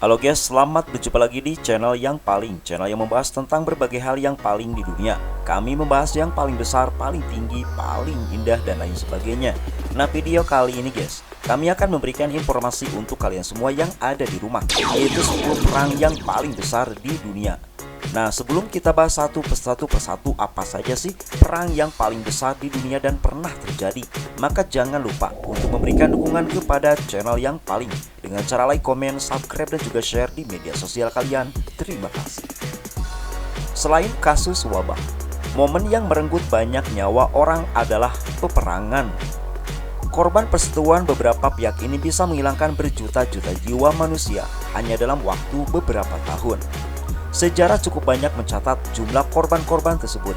Halo guys, selamat berjumpa lagi di channel channel yang membahas tentang berbagai hal yang paling di dunia. Kami membahas yang paling besar, paling tinggi, paling indah, dan lain sebagainya. Nah, video kali ini guys, kami akan memberikan informasi untuk kalian semua yang ada di rumah, yaitu 10 perang yang paling besar di dunia. Nah, sebelum kita bahas satu persatu apa saja sih perang yang paling besar di dunia dan pernah terjadi, maka jangan lupa untuk memberikan dukungan kepada channel yang paling dengan cara like, komen, subscribe, dan juga share di media sosial kalian. Terima kasih. Selain kasus wabah, momen yang merenggut banyak nyawa orang adalah peperangan. Korban perseteruan beberapa pihak ini bisa menghilangkan berjuta-juta jiwa manusia hanya dalam waktu beberapa tahun. Sejarah cukup banyak mencatat jumlah korban-korban tersebut.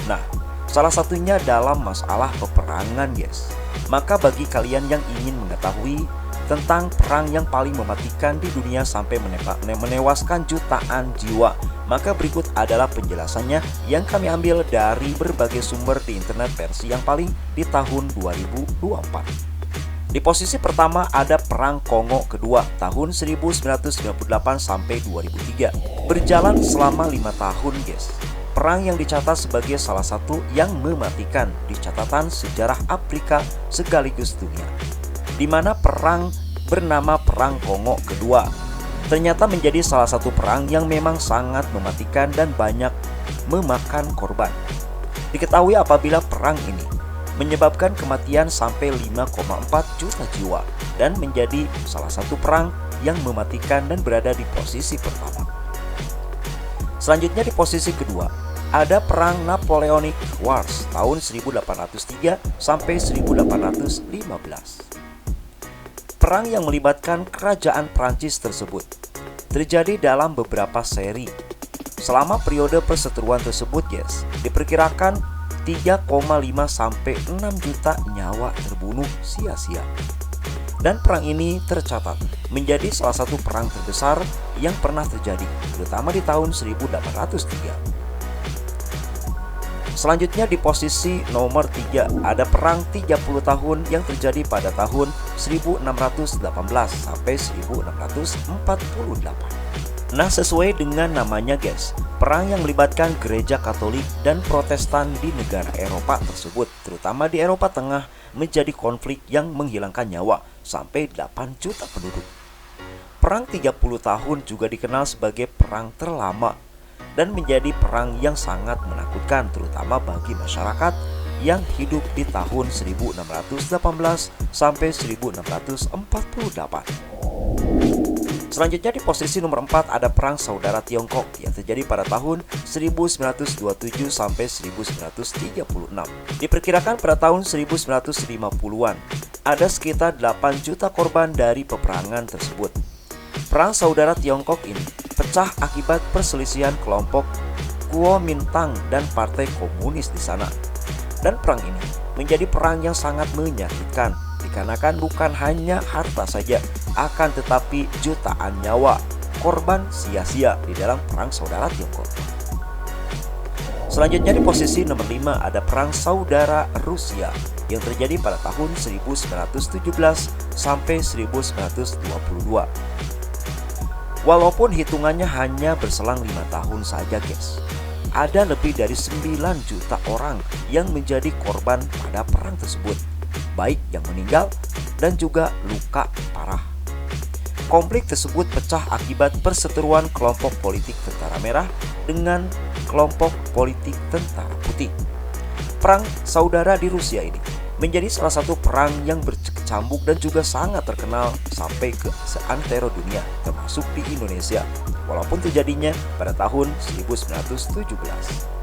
Nah, salah satunya dalam masalah peperangan guys. Maka bagi kalian yang ingin mengetahui tentang perang yang paling mematikan di dunia sampai menewaskan jutaan jiwa, maka berikut adalah penjelasannya yang kami ambil dari berbagai sumber di internet versi yang paling di tahun 2024. Di posisi pertama ada Perang Kongo Kedua tahun 1998 sampai 2003. Berjalan selama 5 tahun guys. Perang yang dicatat sebagai salah satu yang mematikan di catatan sejarah Afrika sekaligus dunia. Di mana perang bernama Perang Kongo Kedua ternyata menjadi salah satu perang yang memang sangat mematikan dan banyak memakan korban. Diketahui apabila perang ini menyebabkan kematian sampai 5,4 juta jiwa dan menjadi salah satu perang yang mematikan dan berada di posisi pertama. Selanjutnya di posisi kedua ada Perang Napoleonic Wars tahun 1803 sampai 1815. Perang yang melibatkan kerajaan Prancis tersebut terjadi dalam beberapa seri. Selama periode perseteruan tersebut guys, diperkirakan 3,5 sampai 6 juta nyawa terbunuh sia-sia. Dan perang ini tercatat menjadi salah satu perang terbesar yang pernah terjadi, terutama di tahun 1803. Selanjutnya di posisi nomor 3 ada Perang 30 tahun yang terjadi pada tahun 1618 sampai 1648. Nah, sesuai dengan namanya guys, perang yang melibatkan gereja Katolik dan Protestan di negara Eropa tersebut, terutama di Eropa Tengah, menjadi konflik yang menghilangkan nyawa sampai 8 juta penduduk. Perang 30 tahun juga dikenal sebagai perang terlama dan menjadi perang yang sangat menakutkan terutama bagi masyarakat yang hidup di tahun 1618 sampai 1648. Selanjutnya di posisi nomor 4 ada Perang Saudara Tiongkok yang terjadi pada tahun 1927 sampai 1936. Diperkirakan pada tahun 1950-an ada sekitar 8 juta korban dari peperangan tersebut. Perang Saudara Tiongkok ini pecah akibat perselisihan kelompok Kuomintang dan Partai Komunis di sana. Dan perang ini menjadi perang yang sangat menyakitkan dikarenakan bukan hanya harta saja, akan tetapi jutaan nyawa korban sia-sia di dalam Perang Saudara Tiongkok. Selanjutnya di posisi nomor 5 ada Perang Saudara Rusia yang terjadi pada tahun 1917 sampai 1922. Walaupun hitungannya hanya berselang 5 tahun saja guys, ada lebih dari 9 juta orang yang menjadi korban pada perang tersebut, baik yang meninggal dan juga luka parah. Konflik tersebut pecah akibat perseteruan kelompok politik Tentara Merah dengan kelompok politik Tentara Putih. Perang saudara di Rusia ini menjadi salah satu perang yang berkecambuk dan juga sangat terkenal sampai ke seantero dunia, termasuk di Indonesia, walaupun terjadinya pada tahun 1917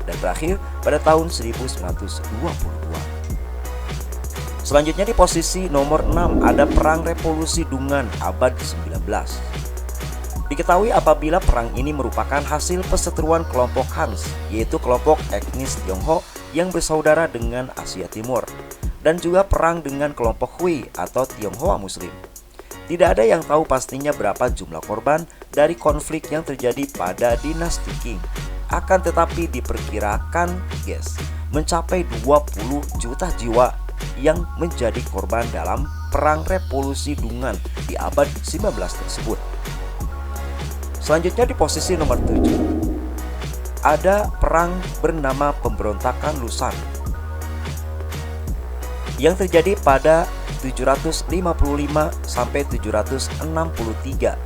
dan berakhir pada tahun 1922. Selanjutnya di posisi nomor 6 ada Perang Revolusi Dungan abad ke-19. Diketahui apabila perang ini merupakan hasil perseteruan kelompok Hans, yaitu kelompok etnis Tionghoa yang bersaudara dengan Asia Timur, dan juga perang dengan kelompok Hui atau Tionghoa Muslim. Tidak ada yang tahu pastinya berapa jumlah korban dari konflik yang terjadi pada dinasti Qing. Akan tetapi diperkirakan guys, mencapai 20 juta jiwa yang menjadi korban dalam Perang Revolusi Dungan di abad 19 tersebut. Selanjutnya di posisi nomor 7 ada perang bernama Pemberontakan Lusan yang terjadi pada 755 sampai 763.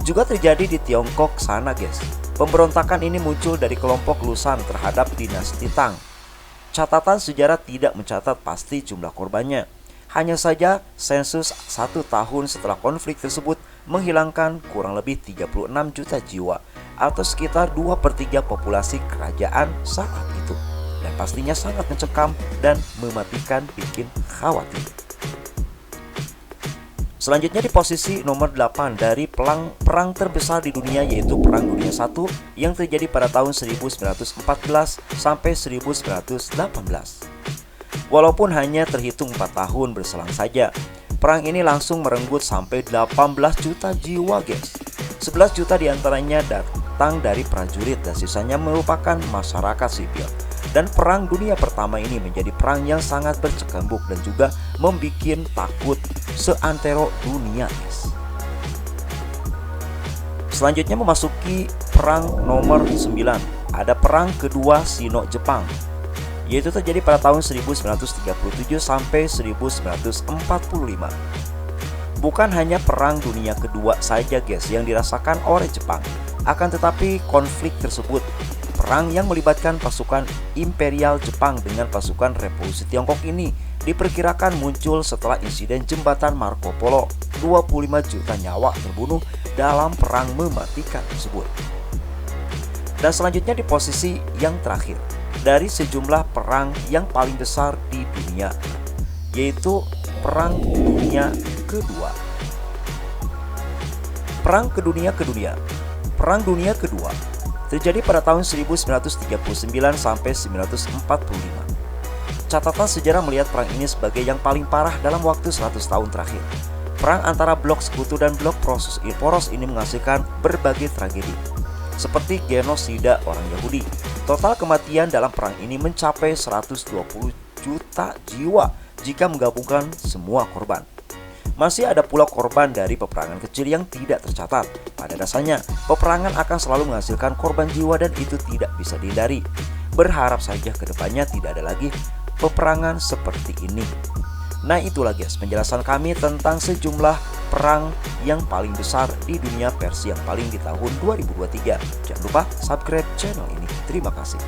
Juga terjadi di Tiongkok sana, guys. Pemberontakan ini muncul dari kelompok Lusan terhadap dinasti Tang. Catatan sejarah tidak mencatat pasti jumlah korbannya. Hanya saja sensus 1 tahun setelah konflik tersebut menghilangkan kurang lebih 36 juta jiwa atau sekitar 2/3 populasi kerajaan saat itu. Dan pastinya sangat mencekam dan mematikan, bikin khawatir. Selanjutnya di posisi nomor 8 dari perang terbesar di dunia, yaitu Perang Dunia I yang terjadi pada tahun 1914 sampai 1918. Walaupun hanya terhitung 4 tahun berselang saja, perang ini langsung merenggut sampai 18 juta jiwa, guys. 11 juta diantaranya datang dari prajurit dan sisanya merupakan masyarakat sipil. Dan Perang Dunia Pertama ini menjadi perang yang sangat berkecamuk dan juga membuat takut seantero dunia, guys. Selanjutnya memasuki perang nomor 9. Ada Perang Kedua Sino-Jepang, yaitu terjadi pada tahun 1937 sampai 1945. Bukan hanya Perang Dunia Kedua saja, guys, yang dirasakan oleh Jepang. Akan tetapi konflik tersebut, perang yang melibatkan pasukan Imperial Jepang dengan pasukan Revolusi Tiongkok ini, diperkirakan muncul setelah insiden jembatan Marco Polo. 25 juta nyawa terbunuh dalam perang mematikan tersebut. Dan selanjutnya di posisi yang terakhir dari sejumlah perang yang paling besar di dunia, yaitu Perang Dunia Kedua. Perang Dunia Kedua terjadi pada tahun 1939 sampai 1945. Catatan sejarah melihat perang ini sebagai yang paling parah dalam waktu 100 tahun terakhir. Perang antara blok Sekutu dan blok poros ini menghasilkan berbagai tragedi, seperti genosida orang Yahudi. Total kematian dalam perang ini mencapai 120 juta jiwa jika menggabungkan semua korban. Masih ada pula korban dari peperangan kecil yang tidak tercatat. Pada dasarnya, peperangan akan selalu menghasilkan korban jiwa dan itu tidak bisa dihindari. Berharap saja kedepannya tidak ada lagi peperangan seperti ini. Nah, itulah guys penjelasan kami tentang sejumlah perang yang paling besar di dunia versi yang paling di tahun 2023. Jangan lupa subscribe channel ini. Terima kasih.